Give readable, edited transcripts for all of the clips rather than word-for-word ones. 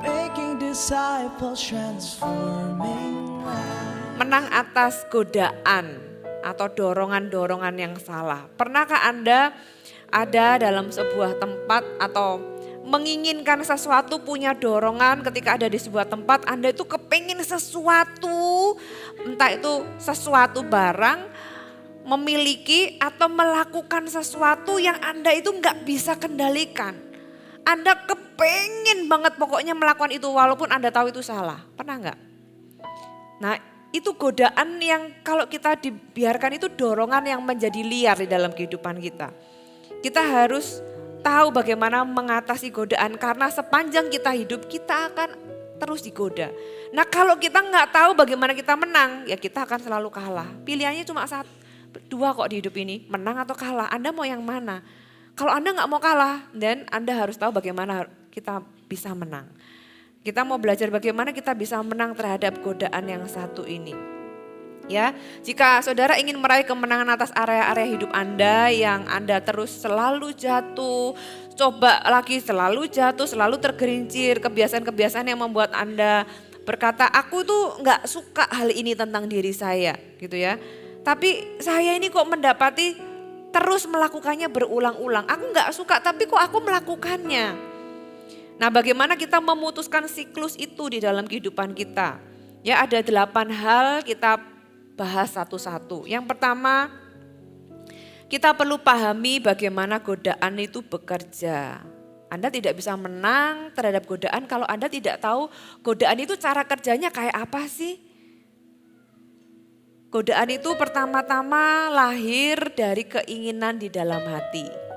making disciples, transforming lives. Menang atas godaan atau dorongan-dorongan yang salah. Pernahkah Anda ada dalam sebuah tempat atau menginginkan sesuatu, punya dorongan ketika ada di sebuah tempat, Anda itu kepingin sesuatu, entah itu sesuatu barang, memiliki atau melakukan sesuatu yang Anda itu nggak bisa kendalikan. Anda kepingin banget pokoknya melakukan itu walaupun Anda tahu itu salah. Pernah nggak? Nah, itu godaan yang kalau kita dibiarkan itu dorongan yang menjadi liar di dalam kehidupan kita. Kita harus tahu bagaimana mengatasi godaan karena sepanjang kita hidup kita akan terus digoda. Nah kalau kita nggak tahu bagaimana kita menang ya kita akan selalu kalah. Pilihannya cuma dua kok di hidup ini, menang atau kalah. Anda mau yang mana? Kalau Anda nggak mau kalah dan Anda harus tahu bagaimana kita bisa menang. Kita mau belajar bagaimana kita bisa menang terhadap godaan yang satu ini. Ya, jika saudara ingin meraih kemenangan atas area-area hidup Anda yang Anda terus selalu jatuh, coba lagi selalu jatuh, selalu tergelincir, kebiasaan-kebiasaan yang membuat Anda berkata, aku tuh nggak suka hal ini tentang diri saya, gitu ya. Tapi saya ini kok mendapati terus melakukannya berulang-ulang. Aku nggak suka, tapi kok aku melakukannya. Nah, bagaimana kita memutuskan siklus itu di dalam kehidupan kita? Ya, ada 8 hal kita bahas satu-satu. Yang pertama, kita perlu pahami bagaimana godaan itu bekerja. Anda tidak bisa menang terhadap godaan kalau Anda tidak tahu godaan itu cara kerjanya kayak apa sih? Godaan itu pertama-tama lahir dari keinginan di dalam hati.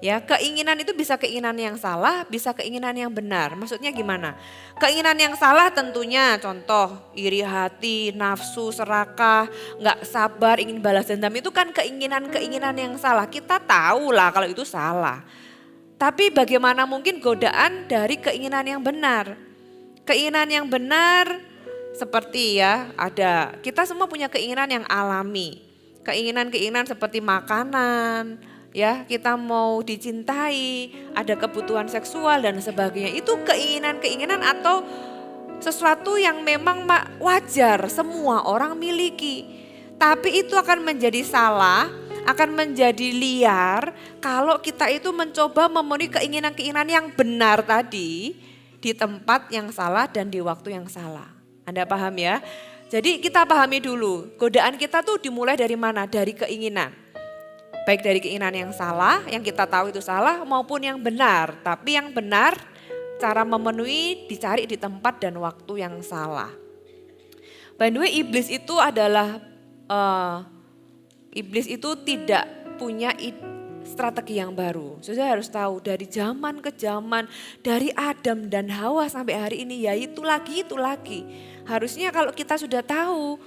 Ya, keinginan itu bisa keinginan yang salah, bisa keinginan yang benar. Maksudnya gimana? Keinginan yang salah tentunya contoh iri hati, nafsu, serakah, nggak sabar, ingin balas dendam itu kan keinginan-keinginan yang salah. Kita tahu lah kalau itu salah. Tapi bagaimana mungkin godaan dari keinginan yang benar? Keinginan yang benar seperti ya ada, kita semua punya keinginan yang alami. Keinginan-keinginan seperti makanan, ya kita mau dicintai, ada kebutuhan seksual dan sebagainya. Itu keinginan-keinginan atau sesuatu yang memang wajar semua orang miliki. Tapi itu akan menjadi salah, akan menjadi liar kalau kita itu mencoba memenuhi keinginan-keinginan yang benar tadi di tempat yang salah dan di waktu yang salah. Anda paham ya? Jadi kita pahami dulu, godaan kita tuh dimulai dari mana? Dari keinginan. Baik dari keinginan yang salah, yang kita tahu itu salah maupun yang benar. Tapi yang benar cara memenuhi dicari di tempat dan waktu yang salah. By the way, iblis itu adalah, iblis itu tidak punya strategi yang baru. Saudara harus tahu dari zaman ke zaman, dari Adam dan Hawa sampai hari ini ya itu lagi. Harusnya kalau kita sudah tahu,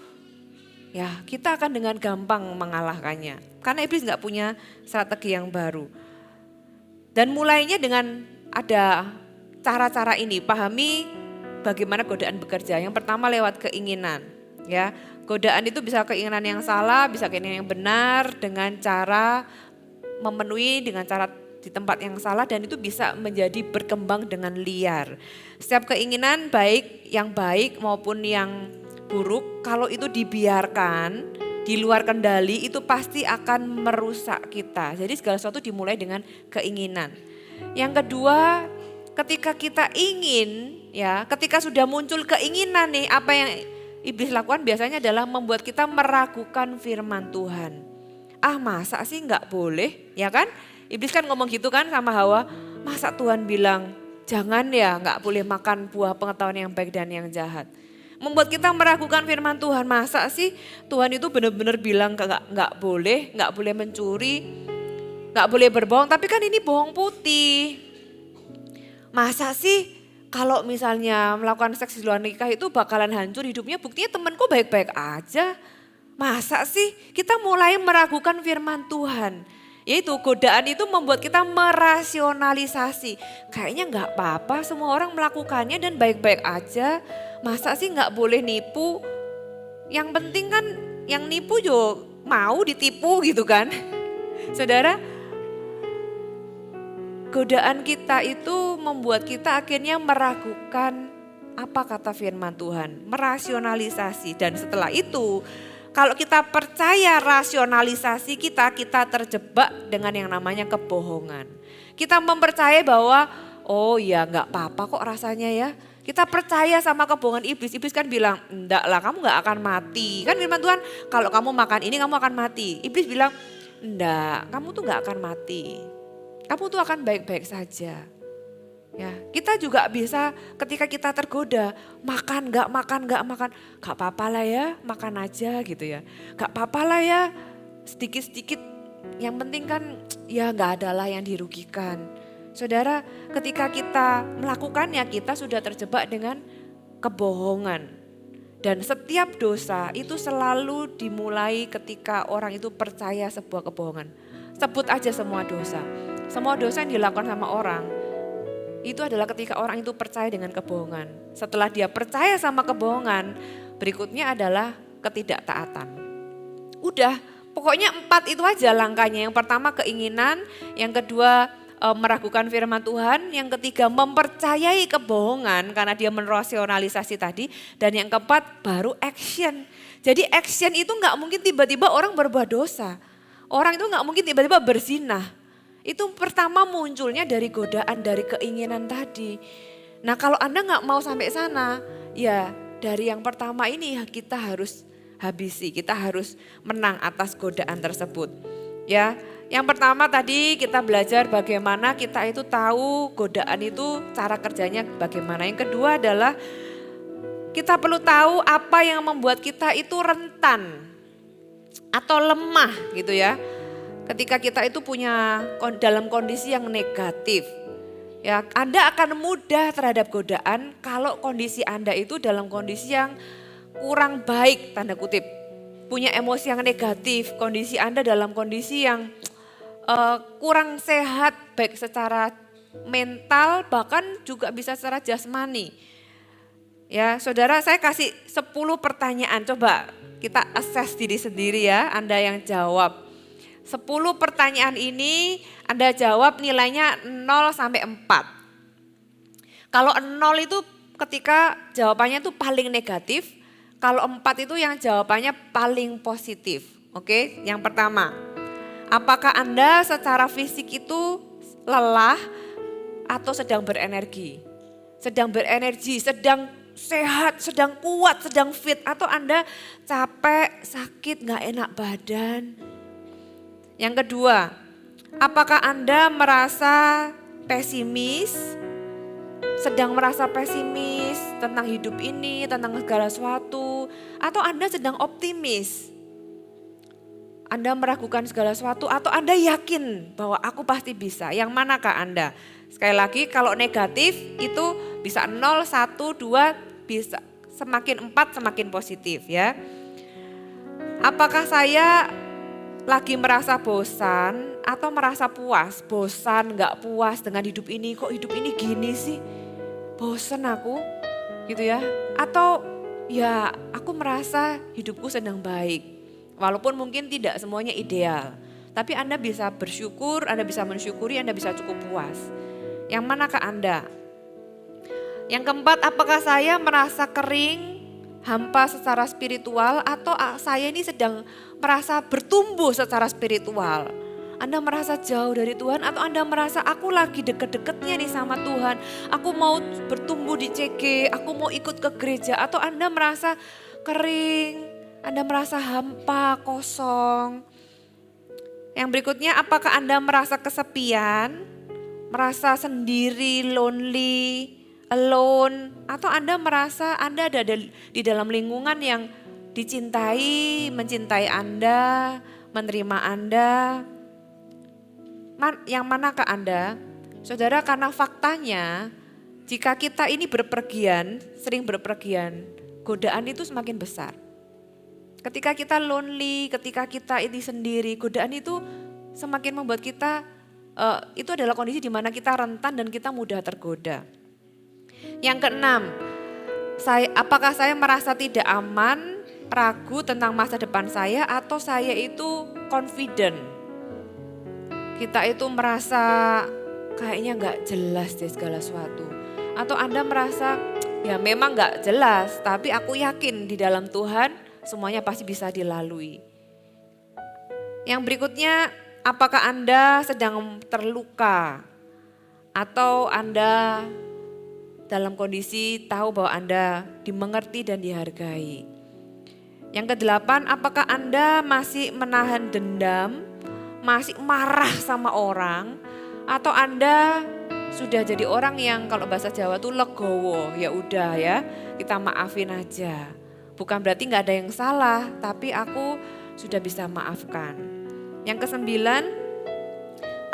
ya kita akan dengan gampang mengalahkannya. Karena iblis nggak punya strategi yang baru. Dan mulainya dengan ada cara-cara ini, pahami bagaimana godaan bekerja. Yang pertama lewat keinginan. Ya, godaan itu bisa keinginan yang salah, bisa keinginan yang benar dengan cara memenuhi dengan cara di tempat yang salah dan itu bisa menjadi berkembang dengan liar. Setiap keinginan yang baik maupun yang buruk kalau itu dibiarkan di luar kendali itu pasti akan merusak kita. Jadi segala sesuatu dimulai dengan keinginan. Yang kedua, ketika kita ingin ya, ketika sudah muncul keinginan nih, apa yang iblis lakukan biasanya adalah membuat kita meragukan firman Tuhan. Ah masa sih nggak boleh, ya kan? Iblis kan ngomong gitu kan sama Hawa, masa Tuhan bilang jangan ya nggak boleh makan buah pengetahuan yang baik dan yang jahat. Membuat kita meragukan firman Tuhan, masa sih Tuhan itu benar-benar bilang nggak boleh mencuri, nggak boleh berbohong, tapi kan ini bohong putih. Masa sih kalau misalnya melakukan seks di luar nikah itu bakalan hancur hidupnya, buktinya temanku baik-baik aja. Masa sih kita mulai meragukan firman Tuhan. Yaitu godaan itu membuat kita merasionalisasi. Kayaknya nggak apa-apa semua orang melakukannya dan baik-baik aja. Masa sih nggak boleh nipu? Yang penting kan yang nipu juga mau ditipu gitu kan. Saudara, godaan kita itu membuat kita akhirnya meragukan apa kata firman Tuhan, merasionalisasi. Dan setelah itu kalau kita percaya rasionalisasi kita terjebak dengan yang namanya kebohongan. Kita mempercayai bahwa oh ya nggak apa-apa kok rasanya ya. Kita percaya sama kebohongan iblis. Iblis kan bilang, enggak lah kamu nggak akan mati. Kan firman Tuhan, kalau kamu makan ini kamu akan mati. Iblis bilang, enggak, kamu tuh nggak akan mati. Kamu tuh akan baik-baik saja. Ya, kita juga bisa ketika kita tergoda, makan, gak apa-apa lah ya, makan aja gitu ya. Gak apa-apa lah ya, sedikit-sedikit, yang penting kan ya gak ada lah yang dirugikan. Saudara, ketika kita melakukannya, kita sudah terjebak dengan kebohongan. Dan setiap dosa itu selalu dimulai ketika orang itu percaya sebuah kebohongan. Sebut aja semua dosa. Semua dosa yang dilakukan sama orang, itu adalah ketika orang itu percaya dengan kebohongan. Setelah dia percaya sama kebohongan, berikutnya adalah ketidaktaatan. Udah, pokoknya 4 itu aja langkahnya. Yang pertama keinginan, yang kedua meragukan firman Tuhan, yang ketiga mempercayai kebohongan karena dia merasionalisasi tadi, dan yang keempat baru action. Jadi action itu gak mungkin tiba-tiba orang berbuat dosa. Orang itu gak mungkin tiba-tiba berzinah. Itu pertama munculnya dari godaan, dari keinginan tadi. Nah kalau Anda gak mau sampai sana, ya dari yang pertama ini kita harus habisi, kita harus menang atas godaan tersebut. Ya, yang pertama tadi kita belajar bagaimana kita itu tahu godaan itu cara kerjanya bagaimana. Yang kedua adalah kita perlu tahu apa yang membuat kita itu rentan atau lemah gitu ya. Ketika kita itu punya dalam kondisi yang negatif, ya Anda akan mudah terhadap godaan kalau kondisi Anda itu dalam kondisi yang kurang baik, tanda kutip. Punya emosi yang negatif, kondisi Anda dalam kondisi yang kurang sehat, baik secara mental bahkan juga bisa secara jasmani. Ya saudara, saya kasih 10 pertanyaan, coba kita assess diri sendiri ya, Anda yang jawab. 10 pertanyaan ini Anda jawab nilainya 0 sampai 4. Kalau 0 itu ketika jawabannya itu paling negatif, kalau 4 itu yang jawabannya paling positif. Oke, yang pertama, apakah Anda secara fisik itu lelah atau sedang berenergi? Sedang berenergi, sedang sehat, sedang kuat, sedang fit, atau Anda capek, sakit, gak enak badan? Yang kedua, apakah Anda merasa pesimis, sedang merasa pesimis tentang hidup ini, tentang segala sesuatu, atau Anda sedang optimis? Anda meragukan segala sesuatu atau Anda yakin bahwa aku pasti bisa? Yang manakah Anda? Sekali lagi kalau negatif itu bisa 0, 1, 2, bisa semakin 4 semakin positif ya. Apakah saya lagi merasa bosan atau merasa puas? Bosan, gak puas dengan hidup ini, kok hidup ini gini sih? Bosan aku gitu ya. Atau ya aku merasa hidupku sedang baik. Walaupun mungkin tidak semuanya ideal. Tapi Anda bisa bersyukur, Anda bisa mensyukuri, Anda bisa cukup puas. Yang manakah Anda? Yang keempat, apakah saya merasa kering, hampa secara spiritual, atau saya ini sedang merasa bertumbuh secara spiritual? Anda merasa jauh dari Tuhan atau Anda merasa aku lagi deket-deketnya nih sama Tuhan. Aku mau bertumbuh di CG, aku mau ikut ke gereja. Atau Anda merasa kering, Anda merasa hampa, kosong. Yang berikutnya, apakah Anda merasa kesepian, merasa sendiri, lonely, alone, atau Anda merasa Anda ada di dalam lingkungan yang dicintai, mencintai Anda, menerima Anda? Yang manakah Anda? Saudara, karena faktanya jika kita ini berpergian, sering berpergian, godaan itu semakin besar. Ketika kita lonely, ketika kita ini sendiri, godaan itu semakin membuat kita, itu adalah kondisi di mana kita rentan dan kita mudah tergoda. Yang keenam, apakah saya merasa tidak aman, ragu tentang masa depan saya, atau saya itu confident? Kita itu merasa kayaknya nggak jelas deh segala sesuatu. Atau Anda merasa ya memang nggak jelas, tapi aku yakin di dalam Tuhan semuanya pasti bisa dilalui. Yang berikutnya, apakah Anda sedang terluka? Atau Anda dalam kondisi tahu bahwa Anda dimengerti dan dihargai? Yang kedelapan, apakah Anda masih menahan dendam, masih marah sama orang? Atau Anda sudah jadi orang yang kalau bahasa Jawa tuh legowo, ya udah ya kita maafin aja. Bukan berarti nggak ada yang salah, tapi aku sudah bisa maafkan. Yang kesembilan,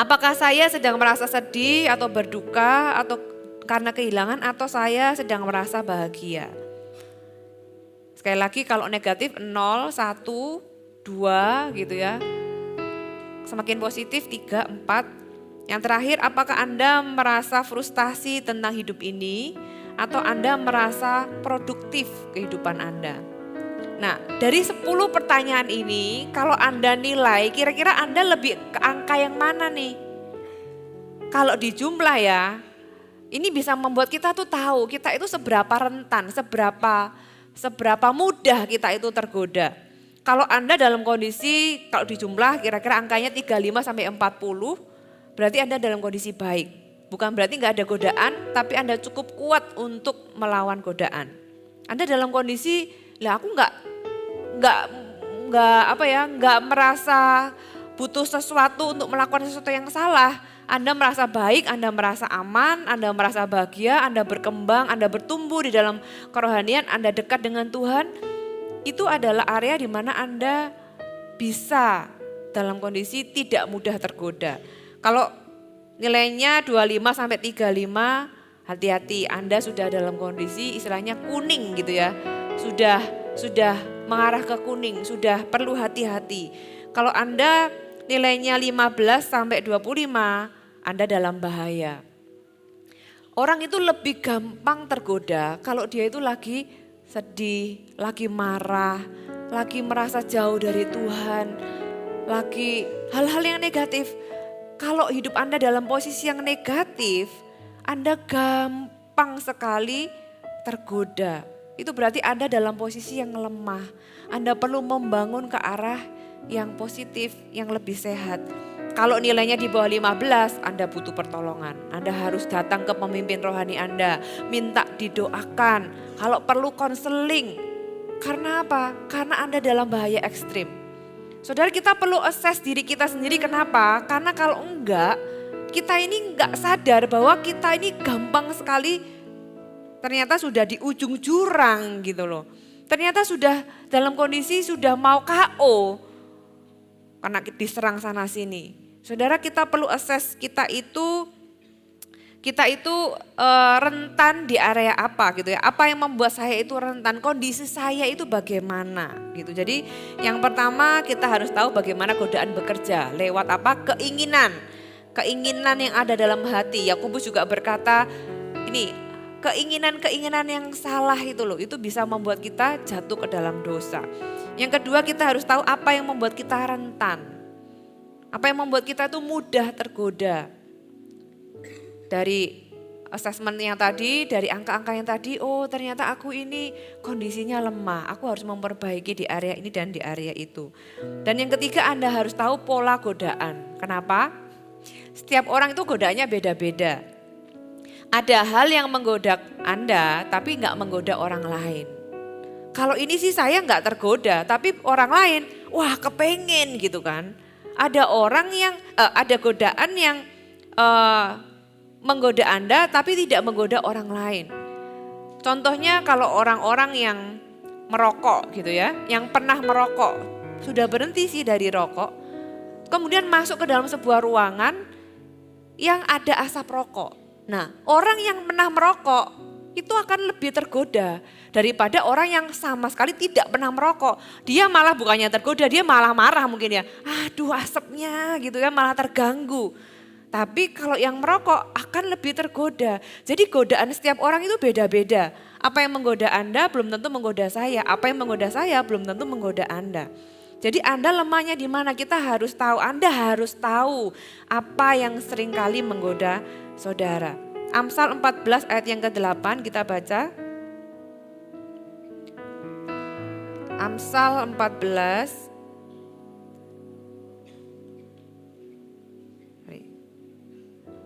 apakah saya sedang merasa sedih atau berduka atau karena kehilangan atau saya sedang merasa bahagia? Sekali lagi kalau negatif 0, 1, 2 gitu ya. Semakin positif 3, 4. Yang terakhir, apakah Anda merasa frustasi tentang hidup ini atau Anda merasa produktif kehidupan Anda? Nah, dari 10 pertanyaan ini, kalau Anda nilai, kira-kira Anda lebih ke angka yang mana nih? Kalau di jumlah ya, ini bisa membuat kita tuh tahu kita itu seberapa rentan, seberapa mudah kita itu tergoda. Kalau Anda dalam kondisi, kalau di jumlah kira-kira angkanya 35 sampai 40, berarti Anda dalam kondisi baik. Bukan berarti nggak ada godaan, tapi Anda cukup kuat untuk melawan godaan. Anda dalam kondisi, lah aku nggak merasa butuh sesuatu untuk melakukan sesuatu yang salah. Anda merasa baik, Anda merasa aman, Anda merasa bahagia, Anda berkembang, Anda bertumbuh di dalam kerohanian, Anda dekat dengan Tuhan. Itu adalah area di mana Anda bisa dalam kondisi tidak mudah tergoda. Kalau nilainya 25 sampai 35, hati-hati, Anda sudah dalam kondisi istilahnya kuning gitu ya. Sudah mengarah ke kuning, sudah perlu hati-hati. Kalau Anda nilainya 15 sampai 25, Anda dalam bahaya. Orang itu lebih gampang tergoda kalau dia itu lagi sedih, lagi marah, lagi merasa jauh dari Tuhan, lagi hal-hal yang negatif. Kalau hidup Anda dalam posisi yang negatif, Anda gampang sekali tergoda. Itu berarti Anda dalam posisi yang lemah. Anda perlu membangun ke arah yang positif, yang lebih sehat. Kalau nilainya di bawah 15, Anda butuh pertolongan. Anda harus datang ke pemimpin rohani Anda, minta didoakan. Kalau perlu konseling. Karena apa? Karena Anda dalam bahaya ekstrim. Saudara, kita perlu assess diri kita sendiri. Kenapa? Karena kalau enggak, kita ini enggak sadar bahwa kita ini gampang sekali ternyata sudah di ujung jurang gitu loh. Ternyata sudah dalam kondisi sudah mau KO karena diserang sana sini. Saudara, kita perlu assess kita itu rentan di area apa gitu ya. Apa yang membuat saya itu rentan, kondisi saya itu bagaimana gitu. Jadi yang pertama kita harus tahu bagaimana godaan bekerja. Lewat apa? Keinginan yang ada dalam hati. Yakobus juga berkata ini, keinginan yang salah itu loh, itu bisa membuat kita jatuh ke dalam dosa. Yang kedua, kita harus tahu apa yang membuat kita rentan. Apa yang membuat kita tuh mudah tergoda. Dari assessment yang tadi, dari angka-angka yang tadi, oh ternyata aku ini kondisinya lemah. Aku harus memperbaiki di area ini dan di area itu. Dan yang ketiga, Anda harus tahu pola godaan. Kenapa? Setiap orang itu godaannya beda-beda. Ada hal yang menggoda Anda, tapi nggak menggoda orang lain. Kalau ini sih saya nggak tergoda, tapi orang lain, wah kepengen gitu kan. Ada orang yang, ada godaan yang menggoda Anda tapi tidak menggoda orang lain. Contohnya kalau orang-orang yang merokok gitu ya, yang pernah merokok, sudah berhenti sih dari rokok, kemudian masuk ke dalam sebuah ruangan yang ada asap rokok. Nah, orang yang pernah merokok itu akan lebih tergoda daripada orang yang sama sekali tidak pernah merokok. Dia malah bukannya tergoda, dia malah marah mungkin ya. Aduh asapnya gitu ya, malah terganggu. Tapi kalau yang merokok akan lebih tergoda. Jadi godaan setiap orang itu beda-beda. Apa yang menggoda Anda belum tentu menggoda saya. Apa yang menggoda saya belum tentu menggoda Anda. Jadi Anda lemahnya di mana? Kita harus tahu, Anda harus tahu apa yang seringkali menggoda saudara. Amsal 14 ayat yang ke-8 kita baca. Amsal 14.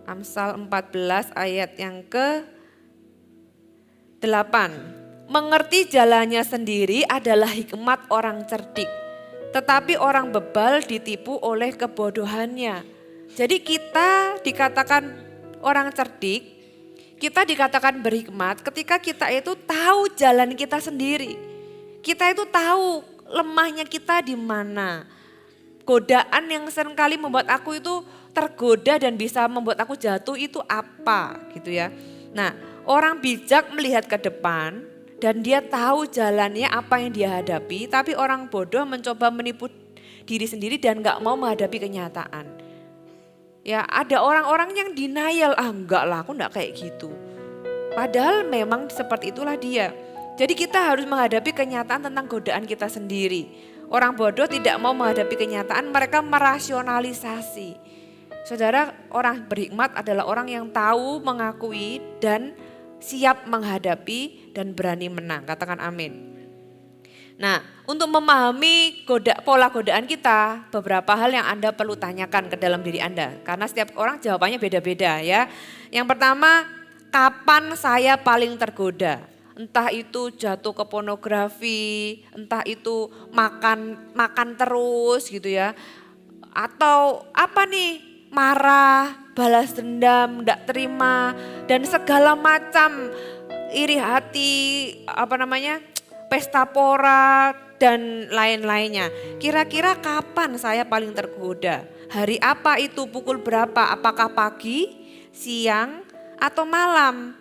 Amsal 14 ayat yang ke-8. Mengerti jalannya sendiri adalah hikmat orang cerdik. Tetapi orang bebal ditipu oleh kebodohannya. Jadi kita dikatakan orang cerdik, kita dikatakan berhikmat ketika kita itu tahu jalan kita sendiri. Kita itu tahu lemahnya kita di mana. Godaan yang seringkali membuat aku itu tergoda dan bisa membuat aku jatuh itu apa gitu ya. Nah, orang bijak melihat ke depan dan dia tahu jalannya apa yang dia hadapi, tapi orang bodoh mencoba menipu diri sendiri dan gak mau menghadapi kenyataan. Ya ada orang-orang yang denial, enggak lah aku gak kayak gitu. Padahal memang seperti itulah dia. Jadi kita harus menghadapi kenyataan tentang godaan kita sendiri. Orang bodoh tidak mau menghadapi kenyataan, mereka merasionalisasi. Saudara, orang berhikmat adalah orang yang tahu, mengakui dan siap menghadapi dan berani menang. Katakan amin. Nah, untuk memahami pola godaan kita, beberapa hal yang Anda perlu tanyakan ke dalam diri Anda. Karena setiap orang jawabannya beda-beda ya. Yang pertama, kapan saya paling tergoda? Entah itu jatuh ke pornografi, entah itu makan terus gitu ya. Atau apa nih? Marah, balas dendam, tidak terima, dan segala macam iri hati, pesta pora, dan lain-lainnya. Kira-kira kapan saya paling tergoda? Hari apa itu? Pukul berapa? Apakah pagi, siang, atau malam?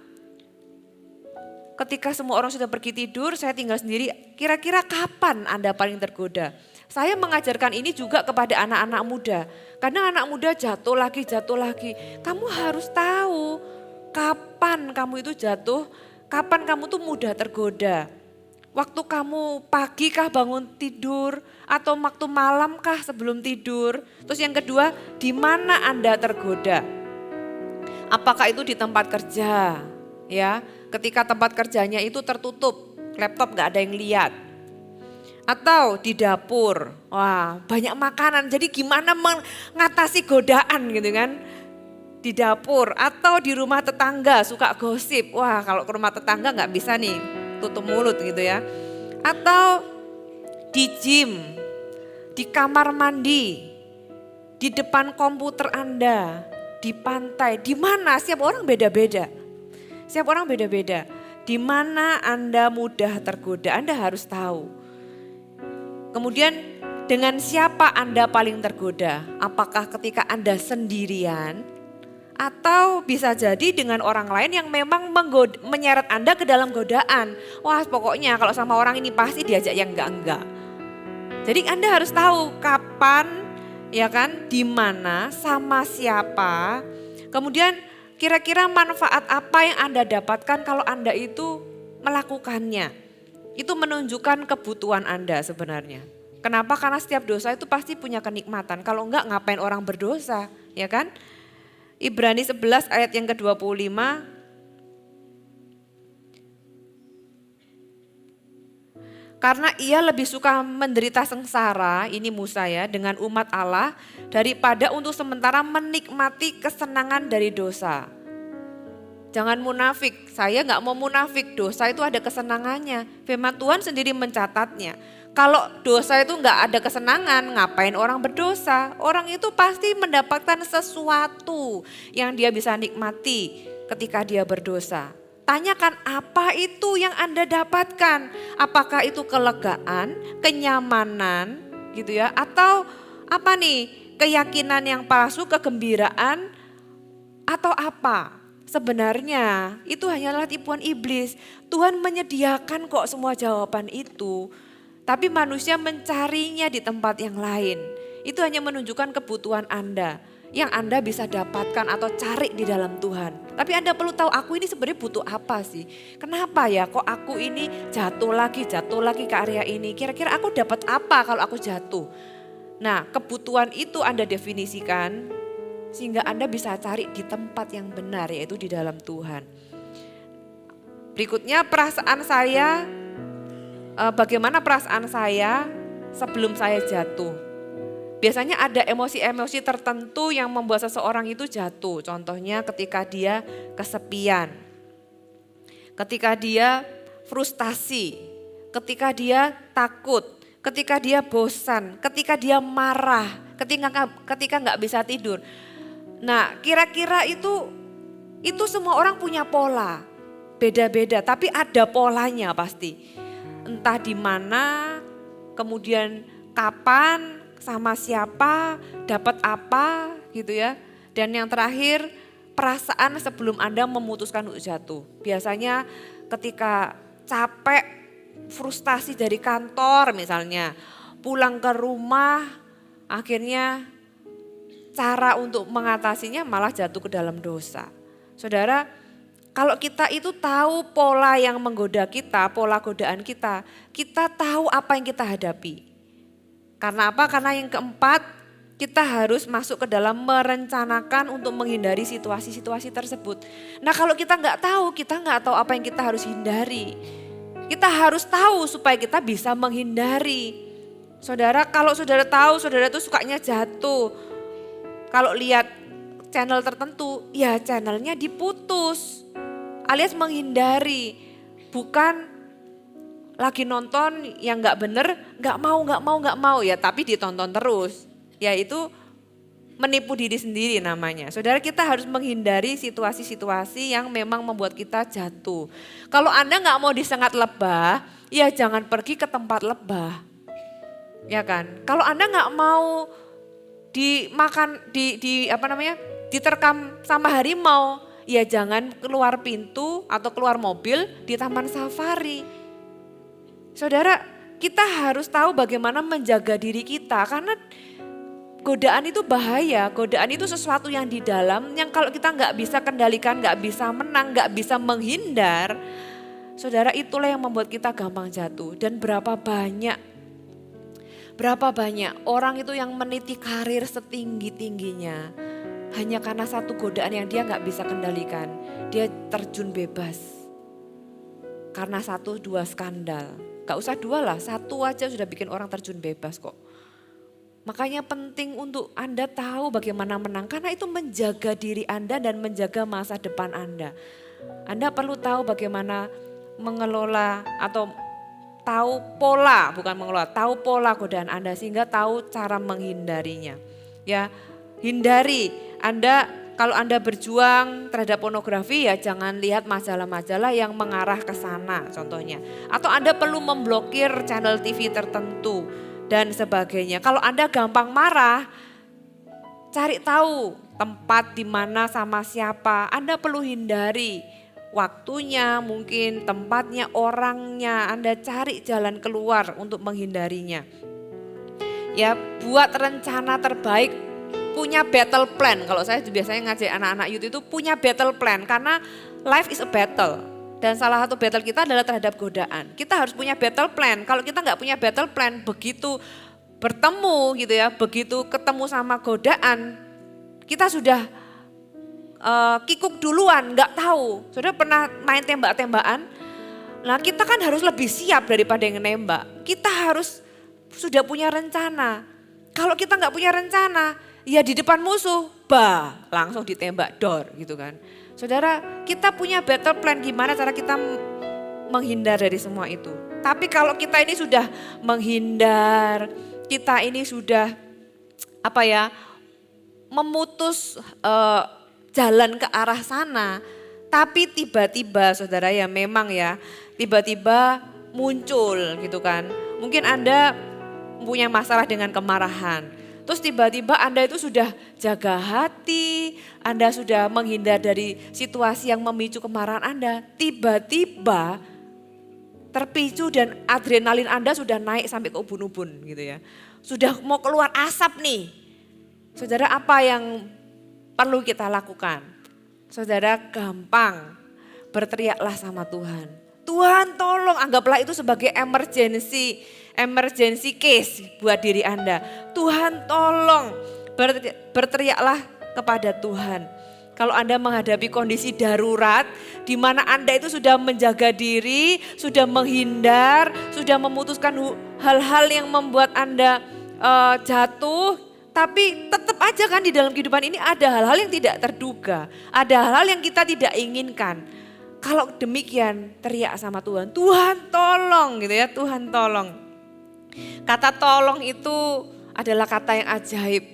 Ketika semua orang sudah pergi tidur, saya tinggal sendiri. Kira-kira kapan Anda paling tergoda? Saya mengajarkan ini juga kepada anak-anak muda. Karena anak muda jatuh lagi. Kamu harus tahu kapan kamu itu jatuh, kapan kamu tuh mudah tergoda. Waktu kamu pagi kah bangun tidur atau waktu malam kah sebelum tidur. Terus yang kedua, di mana Anda tergoda? Apakah itu di tempat kerja? Ya, ketika tempat kerjanya itu tertutup, laptop gak ada yang lihat. Atau di dapur, wah banyak makanan, jadi gimana mengatasi godaan gitu kan. Di dapur atau di rumah tetangga suka gosip, wah kalau ke rumah tetangga gak bisa nih tutup mulut gitu ya. Atau di gym, di kamar mandi, di depan komputer Anda, di pantai, di mana setiap orang beda-beda. Setiap orang beda-beda, di mana Anda mudah tergoda, Anda harus tahu. Kemudian dengan siapa Anda paling tergoda? Apakah ketika Anda sendirian atau bisa jadi dengan orang lain yang memang menyeret Anda ke dalam godaan. Wah pokoknya kalau sama orang ini pasti diajak yang enggak-enggak. Jadi Anda harus tahu kapan, ya kan, di mana, sama siapa. Kemudian kira-kira manfaat apa yang Anda dapatkan kalau Anda itu melakukannya. Itu menunjukkan kebutuhan Anda sebenarnya. Kenapa? Karena setiap dosa itu pasti punya kenikmatan. Kalau enggak ngapain orang berdosa, ya kan? Ibrani 11 ayat yang ke-25. Karena ia lebih suka menderita sengsara, ini Musa ya, dengan umat Allah daripada untuk sementara menikmati kesenangan dari dosa. Jangan munafik, saya gak mau munafik, dosa itu ada kesenangannya. Firman Tuhan sendiri mencatatnya. Kalau dosa itu gak ada kesenangan, ngapain orang berdosa? Orang itu pasti mendapatkan sesuatu yang dia bisa nikmati ketika dia berdosa. Tanyakan apa itu yang Anda dapatkan? Apakah itu kelegaan, kenyamanan gitu ya? Atau apa nih, keyakinan yang palsu, kegembiraan atau apa? Sebenarnya itu hanyalah tipuan iblis. Tuhan menyediakan kok semua jawaban itu. Tapi manusia mencarinya di tempat yang lain. Itu hanya menunjukkan kebutuhan Anda. yang Anda bisa dapatkan atau cari di dalam Tuhan. Tapi Anda perlu tahu, aku ini sebenarnya butuh apa sih? Kenapa ya kok aku ini jatuh lagi ke area ini? Kira-kira aku dapat apa kalau aku jatuh? Nah, kebutuhan itu Anda definisikan sehingga Anda bisa cari di tempat yang benar, yaitu di dalam Tuhan. Berikutnya perasaan saya, bagaimana perasaan saya sebelum saya jatuh. Biasanya ada emosi-emosi tertentu yang membuat seseorang itu jatuh. Contohnya ketika dia kesepian, ketika dia frustasi, ketika dia takut, ketika dia bosan, ketika dia marah, ketika nggak bisa tidur. Nah, kira-kira itu semua orang punya pola, beda-beda, tapi ada polanya pasti. Entah di mana, kemudian kapan, sama siapa, dapat apa gitu ya. Dan yang terakhir, perasaan sebelum Anda memutuskan untuk jatuh. Biasanya ketika capek, frustasi dari kantor misalnya, pulang ke rumah, akhirnya cara untuk mengatasinya malah jatuh ke dalam dosa. Saudara, kalau kita itu tahu pola yang menggoda kita, pola godaan kita tahu apa yang kita hadapi. Karena apa? Karena yang keempat, kita harus masuk ke dalam merencanakan untuk menghindari situasi-situasi tersebut. Nah, kalau kita nggak tahu apa yang kita harus hindari. Kita harus tahu supaya kita bisa menghindari. Saudara, kalau saudara tahu saudara itu sukanya jatuh. Kalau lihat channel tertentu, ya channelnya diputus. Alias menghindari. Bukan lagi nonton yang nggak bener, nggak mau ya, tapi ditonton terus. Yaitu menipu diri sendiri namanya. Saudara, kita harus menghindari situasi-situasi yang memang membuat kita jatuh. Kalau Anda nggak mau disengat lebah, ya jangan pergi ke tempat lebah. Ya kan? Kalau Anda nggak mau dimakan, diterkam sama harimau, ya jangan keluar pintu atau keluar mobil di taman safari. Saudara, kita harus tahu bagaimana menjaga diri kita karena godaan itu bahaya, godaan itu sesuatu yang di dalam yang kalau kita nggak bisa kendalikan, nggak bisa menang, nggak bisa menghindar, saudara, itulah yang membuat kita gampang jatuh. Dan berapa banyak orang itu yang meniti karir setinggi-tingginya hanya karena satu godaan yang dia nggak bisa kendalikan, dia terjun bebas karena 1-2 skandal. Gak usah 2 lah, 1 aja sudah bikin orang terjun bebas kok. Makanya penting untuk Anda tahu bagaimana menang, karena itu menjaga diri Anda dan menjaga masa depan Anda. Anda perlu tahu bagaimana mengelola atau tahu pola, bukan mengelola, tahu pola godaan Anda sehingga tahu cara menghindarinya. Ya, hindari. Kalau Anda berjuang terhadap pornografi, ya jangan lihat majalah-majalah yang mengarah ke sana contohnya. Atau Anda perlu memblokir channel TV tertentu dan sebagainya. Kalau Anda gampang marah, cari tahu tempat di mana sama siapa. Anda perlu hindari waktunya, mungkin tempatnya, orangnya. Anda cari jalan keluar untuk menghindarinya. Ya, buat rencana terbaik. Punya battle plan, kalau saya biasanya ngajak anak-anak youth itu punya battle plan karena life is a battle. Dan salah satu battle kita adalah terhadap godaan. Kita harus punya battle plan, kalau kita nggak punya battle plan begitu bertemu gitu ya, begitu ketemu sama godaan kita sudah kikuk duluan, nggak tahu. Sudah pernah main tembak-tembakan? Nah, kita kan harus lebih siap daripada yang nembak. Kita harus sudah punya rencana. Kalau kita nggak punya rencana, ya di depan musuh, langsung ditembak dor gitu kan. Saudara, kita punya battle plan gimana cara kita menghindar dari semua itu. Tapi kalau kita ini sudah menghindar, kita ini sudah memutus jalan ke arah sana. Tapi tiba-tiba saudara ya memang ya, tiba-tiba muncul gitu kan. Mungkin Anda punya masalah dengan kemarahan. Terus tiba-tiba Anda itu sudah jaga hati, Anda sudah menghindar dari situasi yang memicu kemarahan Anda. Tiba-tiba terpicu dan adrenalin Anda sudah naik sampai ke ubun-ubun gitu ya. Sudah mau keluar asap nih. Saudara, apa yang perlu kita lakukan? Saudara, gampang, berteriaklah sama Tuhan. Tuhan tolong, anggaplah itu sebagai emergency case buat diri Anda. Tuhan tolong, berteriaklah kepada Tuhan. Kalau Anda menghadapi kondisi darurat, di mana Anda itu sudah menjaga diri, sudah menghindar, sudah memutuskan hal-hal yang membuat Anda jatuh, tapi tetap aja kan di dalam kehidupan ini ada hal-hal yang tidak terduga, ada hal-hal yang kita tidak inginkan. Kalau demikian, teriak sama Tuhan, Tuhan tolong gitu ya, Tuhan tolong. Kata tolong itu adalah kata yang ajaib.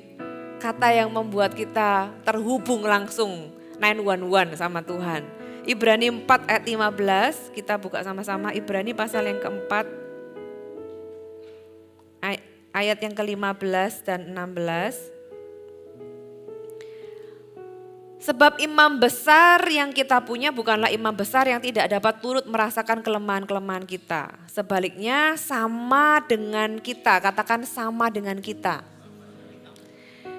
Kata yang membuat kita terhubung langsung 911 sama Tuhan. Ibrani 4 ayat 15, kita buka sama-sama Ibrani pasal yang keempat. Ayat yang ke-15 dan 16. Sebab imam besar yang kita punya bukanlah imam besar yang tidak dapat turut merasakan kelemahan-kelemahan kita. Sebaliknya sama dengan kita, katakan sama dengan kita.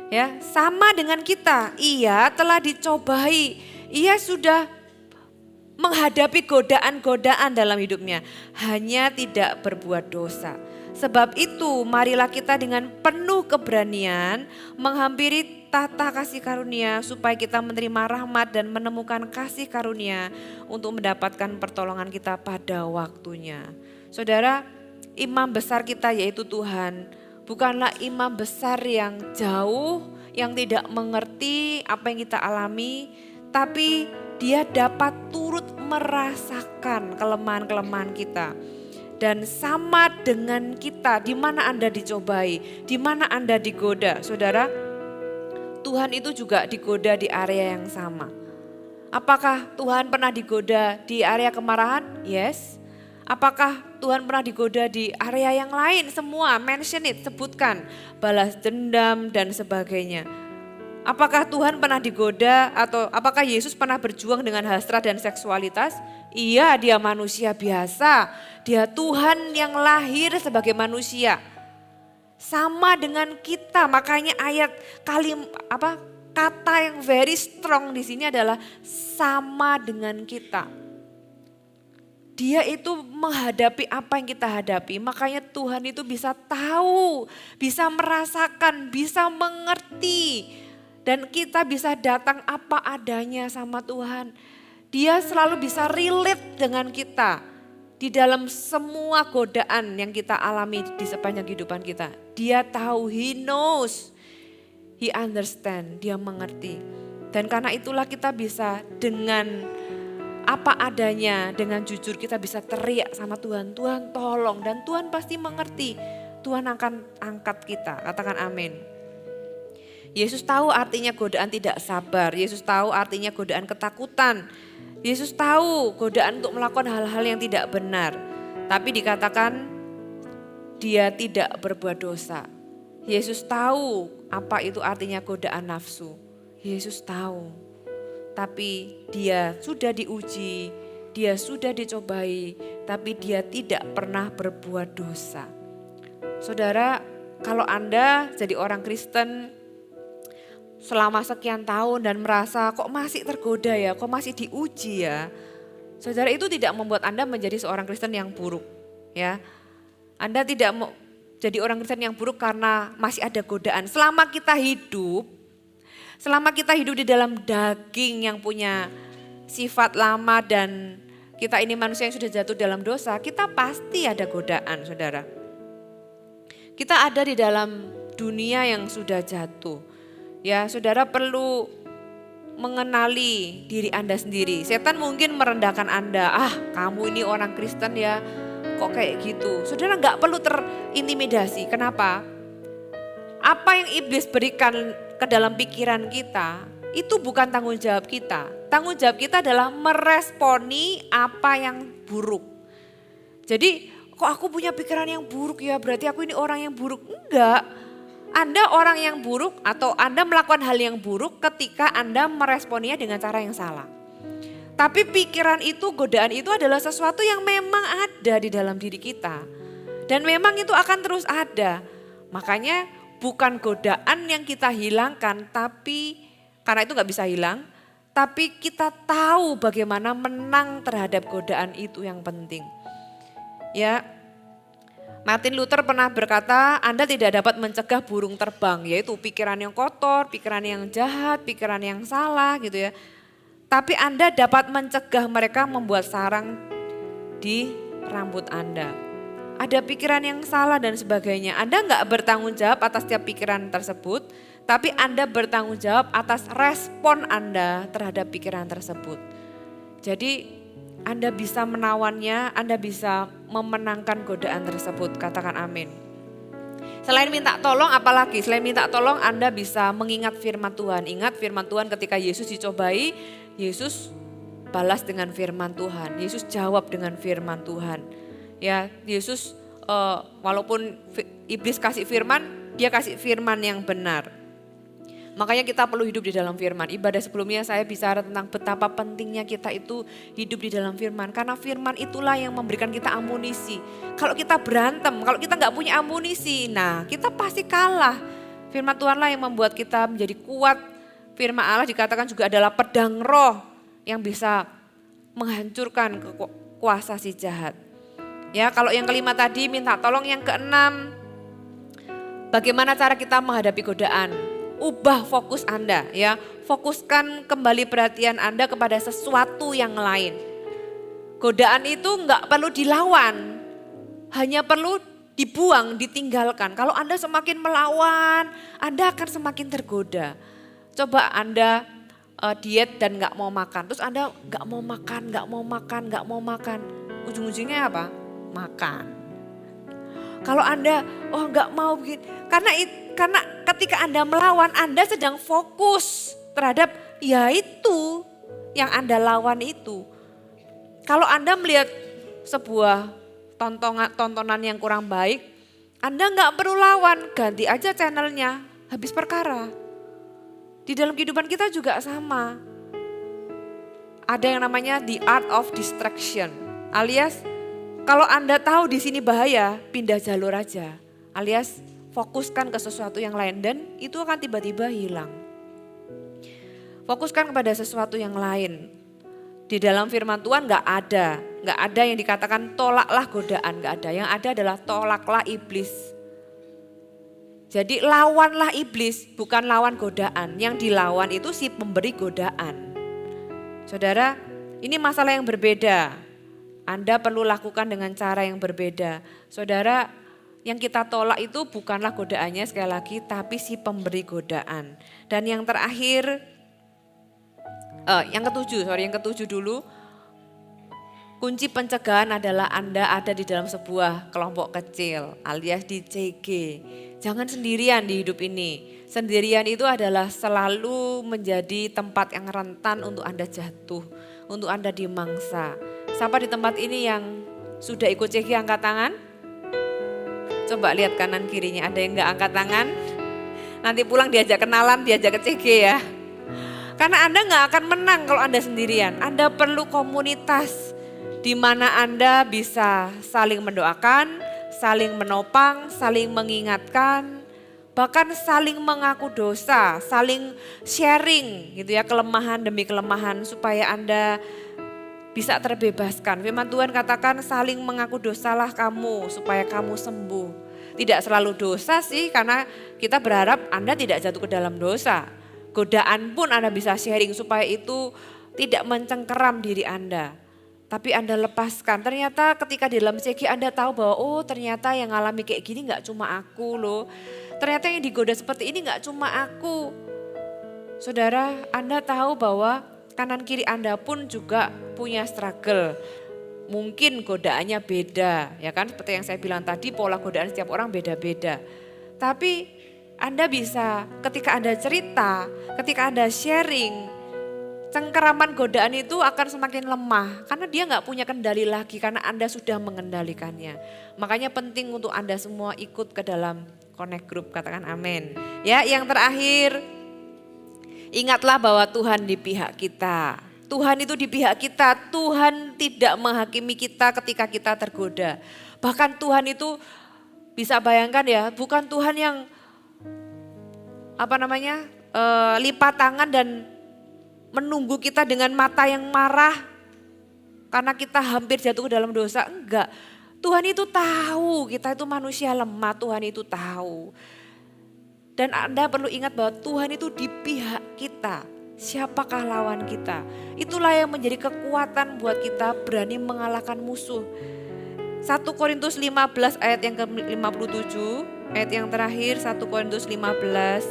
Ya, sama dengan kita. Ia telah dicobai, ia sudah menghadapi godaan-godaan dalam hidupnya, hanya tidak berbuat dosa. Sebab itu marilah kita dengan penuh keberanian menghampiri tahta kasih karunia supaya kita menerima rahmat dan menemukan kasih karunia untuk mendapatkan pertolongan kita pada waktunya. Saudara, imam besar kita yaitu Tuhan bukanlah imam besar yang jauh, yang tidak mengerti apa yang kita alami, tapi dia dapat turut merasakan kelemahan-kelemahan kita. Dan sama dengan kita, di mana Anda dicobai, di mana Anda digoda. Saudara, Tuhan itu juga digoda di area yang sama. Apakah Tuhan pernah digoda di area kemarahan? Yes. Apakah Tuhan pernah digoda di area yang lain? Semua, mention it, sebutkan. Balas dendam dan sebagainya. Apakah Tuhan pernah digoda atau apakah Yesus pernah berjuang dengan hasrat dan seksualitas? Iya, dia manusia biasa. Dia Tuhan yang lahir sebagai manusia. Sama dengan kita, makanya kata yang very strong di sini adalah sama dengan kita. Dia itu menghadapi apa yang kita hadapi, makanya Tuhan itu bisa tahu, bisa merasakan, bisa mengerti. Dan kita bisa datang apa adanya sama Tuhan. Dia selalu bisa relate dengan kita di dalam semua godaan yang kita alami di sepanjang kehidupan kita. Dia tahu, he knows, he understand, dia mengerti. Dan karena itulah kita bisa dengan apa adanya, dengan jujur kita bisa teriak sama Tuhan, Tuhan tolong, dan Tuhan pasti mengerti. Tuhan akan angkat kita, katakan amin. Yesus tahu artinya godaan tidak sabar, Yesus tahu artinya godaan ketakutan, Yesus tahu godaan untuk melakukan hal-hal yang tidak benar. Tapi dikatakan dia tidak berbuat dosa. Yesus tahu apa itu artinya godaan nafsu, Yesus tahu. Tapi dia sudah diuji, dia sudah dicobai, tapi dia tidak pernah berbuat dosa. Saudara, kalau Anda jadi orang Kristen selama sekian tahun dan merasa kok masih tergoda ya, kok masih diuji ya. Saudara, itu tidak membuat Anda menjadi seorang Kristen yang buruk ya. Anda tidak mau jadi orang Kristen yang buruk karena masih ada godaan. Selama kita hidup di dalam daging yang punya sifat lama dan kita ini manusia yang sudah jatuh dalam dosa, kita pasti ada godaan, saudara. Kita ada di dalam dunia yang sudah jatuh. Ya, saudara perlu mengenali diri Anda sendiri. Setan mungkin merendahkan Anda, kamu ini orang Kristen ya, kok kayak gitu. Saudara gak perlu terintimidasi, kenapa? Apa yang iblis berikan ke dalam pikiran kita, itu bukan tanggung jawab kita. Tanggung jawab kita adalah meresponi apa yang buruk. Jadi, kok aku punya pikiran yang buruk ya, berarti aku ini orang yang buruk. Enggak. Anda orang yang buruk atau Anda melakukan hal yang buruk ketika Anda meresponnya dengan cara yang salah. Tapi pikiran itu, godaan itu adalah sesuatu yang memang ada di dalam diri kita. Dan memang itu akan terus ada. Makanya bukan godaan yang kita hilangkan, tapi karena itu gak bisa hilang. Tapi kita tahu bagaimana menang terhadap godaan itu yang penting. Ya, Martin Luther pernah berkata, Anda tidak dapat mencegah burung terbang, yaitu pikiran yang kotor, pikiran yang jahat, pikiran yang salah gitu ya. Tapi Anda dapat mencegah mereka membuat sarang di rambut Anda. Ada pikiran yang salah dan sebagainya. Anda nggak bertanggung jawab atas setiap pikiran tersebut, tapi Anda bertanggung jawab atas respon Anda terhadap pikiran tersebut. Jadi Anda bisa menawannya, Anda bisa memenangkan godaan tersebut. Katakan amin. Selain minta tolong apalagi? Selain minta tolong Anda bisa mengingat firman Tuhan. Ingat firman Tuhan ketika Yesus dicobai, Yesus balas dengan firman Tuhan. Yesus jawab dengan firman Tuhan. Ya, Yesus walaupun iblis kasih firman, dia kasih firman yang benar. Makanya kita perlu hidup di dalam firman. Ibadah sebelumnya saya bicara tentang betapa pentingnya kita itu hidup di dalam firman. Karena firman itulah yang memberikan kita amunisi. Kalau kita berantem, kalau kita nggak punya amunisi, nah kita pasti kalah. Firman Tuhanlah yang membuat kita menjadi kuat. Firman Allah dikatakan juga adalah pedang roh yang bisa menghancurkan kuasa si jahat. Ya, kalau yang kelima tadi minta tolong, yang keenam bagaimana cara kita menghadapi godaan. Ubah fokus Anda ya, fokuskan kembali perhatian Anda kepada sesuatu yang lain. Godaan itu enggak perlu dilawan, hanya perlu dibuang, ditinggalkan. Kalau Anda semakin melawan, Anda akan semakin tergoda. Coba Anda diet dan enggak mau makan, terus Anda enggak mau makan. Ujung-ujungnya apa? Makan. Kalau Anda enggak mau begini, karena ketika Anda melawan, Anda sedang fokus terhadap itu yang Anda lawan itu. Kalau Anda melihat sebuah tontonan yang kurang baik, Anda nggak perlu lawan, ganti aja channelnya, habis perkara. Di dalam kehidupan kita juga sama. Ada yang namanya the art of distraction, alias kalau Anda tahu di sini bahaya, pindah jalur aja, alias fokuskan ke sesuatu yang lain dan itu akan tiba-tiba hilang. Fokuskan kepada sesuatu yang lain. Di dalam firman Tuhan gak ada yang dikatakan tolaklah godaan, gak ada. Yang ada adalah tolaklah iblis. Jadi lawanlah iblis, bukan lawan godaan. Yang dilawan itu si pemberi godaan. Saudara, ini masalah yang berbeda. Anda perlu lakukan dengan cara yang berbeda. Saudara, yang kita tolak itu bukanlah godaannya sekali lagi, tapi si pemberi godaan. Dan yang terakhir, yang ketujuh dulu. Kunci pencegahan adalah Anda ada di dalam sebuah kelompok kecil alias di CG. Jangan sendirian di hidup ini. Sendirian itu adalah selalu menjadi tempat yang rentan untuk Anda jatuh, untuk Anda dimangsa. Siapa di tempat ini yang sudah ikut CG angkat tangan? Coba lihat kanan kirinya, ada yang gak angkat tangan? Nanti pulang diajak kenalan, diajak ke CG ya. Karena Anda gak akan menang kalau Anda sendirian. Anda perlu komunitas di mana Anda bisa saling mendoakan, saling menopang, saling mengingatkan, bahkan saling mengaku dosa, saling sharing gitu ya, kelemahan demi kelemahan supaya Anda bisa terbebaskan. Firman Tuhan katakan saling mengaku dosalah kamu supaya kamu sembuh. Tidak selalu dosa sih, karena kita berharap Anda tidak jatuh ke dalam dosa. Godaan pun Anda bisa sharing supaya itu tidak mencengkeram diri Anda. Tapi Anda lepaskan. Ternyata ketika di dalam CG Anda tahu bahwa ternyata yang ngalami kayak gini gak cuma aku loh. Ternyata yang digoda seperti ini gak cuma aku. Saudara, Anda tahu bahwa kanan kiri Anda pun juga punya struggle. Mungkin godaannya beda, ya kan? Seperti yang saya bilang tadi, pola godaan setiap orang beda-beda. Tapi Anda bisa ketika Anda cerita, ketika Anda sharing, cengkeraman godaan itu akan semakin lemah. Karena dia gak punya kendali lagi, karena Anda sudah mengendalikannya. Makanya penting untuk Anda semua ikut ke dalam Connect Group, katakan amin. Ya, yang terakhir, ingatlah bahwa Tuhan di pihak kita. Tuhan itu di pihak kita. Tuhan tidak menghakimi kita ketika kita tergoda. Bahkan Tuhan itu bisa bayangkan ya, bukan Tuhan yang lipat tangan dan menunggu kita dengan mata yang marah karena kita hampir jatuh ke dalam dosa. Enggak, Tuhan itu tahu kita itu manusia lemah, Tuhan itu tahu. Dan Anda perlu ingat bahwa Tuhan itu di pihak kita. Siapakah lawan kita? Itulah yang menjadi kekuatan buat kita berani mengalahkan musuh. 1 Korintus 15 ayat yang ke-57, ayat yang terakhir 1 Korintus 15.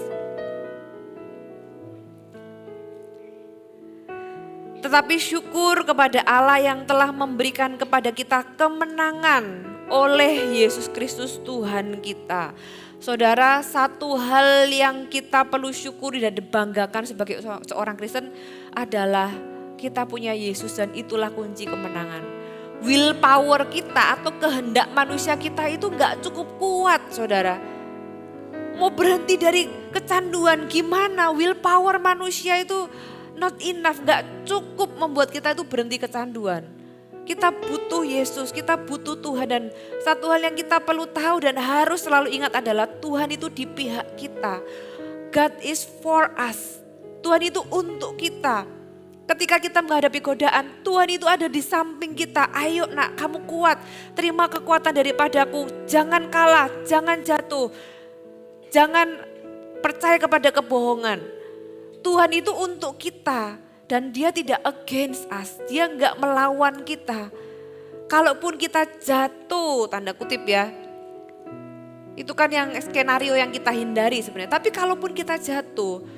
Tetapi syukur kepada Allah yang telah memberikan kepada kita kemenangan oleh Yesus Kristus Tuhan kita. Saudara, satu hal yang kita perlu syukuri dan dibanggakan sebagai seorang Kristen adalah kita punya Yesus dan itulah kunci kemenangan. Willpower kita atau kehendak manusia kita itu gak cukup kuat, saudara. Mau berhenti dari kecanduan gimana? Willpower manusia itu not enough, gak cukup membuat kita itu berhenti kecanduan. Kita butuh Yesus, kita butuh Tuhan, dan satu hal yang kita perlu tahu dan harus selalu ingat adalah Tuhan itu di pihak kita. God is for us. Tuhan itu untuk kita. Ketika kita menghadapi godaan, Tuhan itu ada di samping kita. Ayo nak, kamu kuat, terima kekuatan daripadaku. Jangan kalah, jangan jatuh. Jangan percaya kepada kebohongan. Tuhan itu untuk kita. Dan dia tidak against us, dia enggak melawan kita. Kalaupun kita jatuh, tanda kutip ya, itu kan yang skenario yang kita hindari sebenarnya. Tapi kalaupun kita jatuh,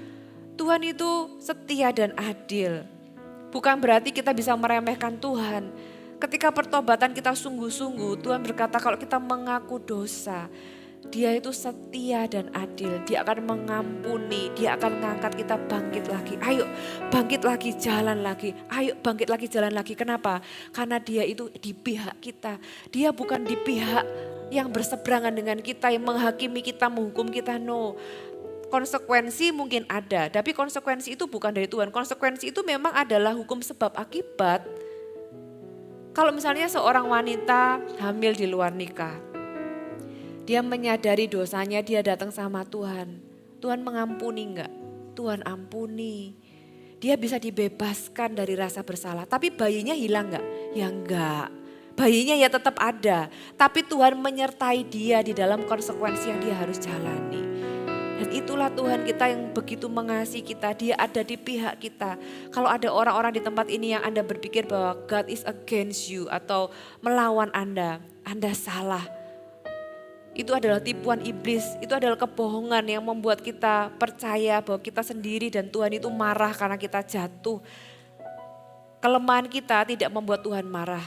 Tuhan itu setia dan adil. Bukan berarti kita bisa meremehkan Tuhan. Ketika pertobatan kita sungguh-sungguh, Tuhan berkata kalau kita mengaku dosa, Dia itu setia dan adil. Dia akan mengampuni, Dia akan mengangkat kita bangkit lagi. Ayo bangkit lagi, jalan lagi. Ayo bangkit lagi, jalan lagi. Kenapa? Karena Dia itu di pihak kita. Dia bukan di pihak yang berseberangan dengan kita, yang menghakimi kita, menghukum kita. No. Konsekuensi mungkin ada, tapi konsekuensi itu bukan dari Tuhan. Konsekuensi itu memang adalah hukum sebab akibat. Kalau misalnya seorang wanita hamil di luar nikah, dia menyadari dosanya, dia datang sama Tuhan. Tuhan mengampuni enggak? Tuhan ampuni. Dia bisa dibebaskan dari rasa bersalah. Tapi bayinya hilang enggak? Ya enggak. Bayinya ya tetap ada. Tapi Tuhan menyertai dia di dalam konsekuensi yang dia harus jalani. Dan itulah Tuhan kita yang begitu mengasihi kita. Dia ada di pihak kita. Kalau ada orang-orang di tempat ini yang Anda berpikir bahwa God is against you atau melawan Anda salah. Itu adalah tipuan iblis, itu adalah kebohongan yang membuat kita percaya bahwa kita sendiri dan Tuhan itu marah karena kita jatuh. Kelemahan kita tidak membuat Tuhan marah.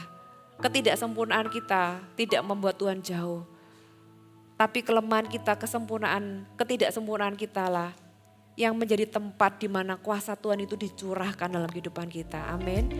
Ketidaksempurnaan kita tidak membuat Tuhan jauh. Tapi kelemahan kita, ketidaksempurnaan kita lah yang menjadi tempat di mana kuasa Tuhan itu dicurahkan dalam kehidupan kita. Amin.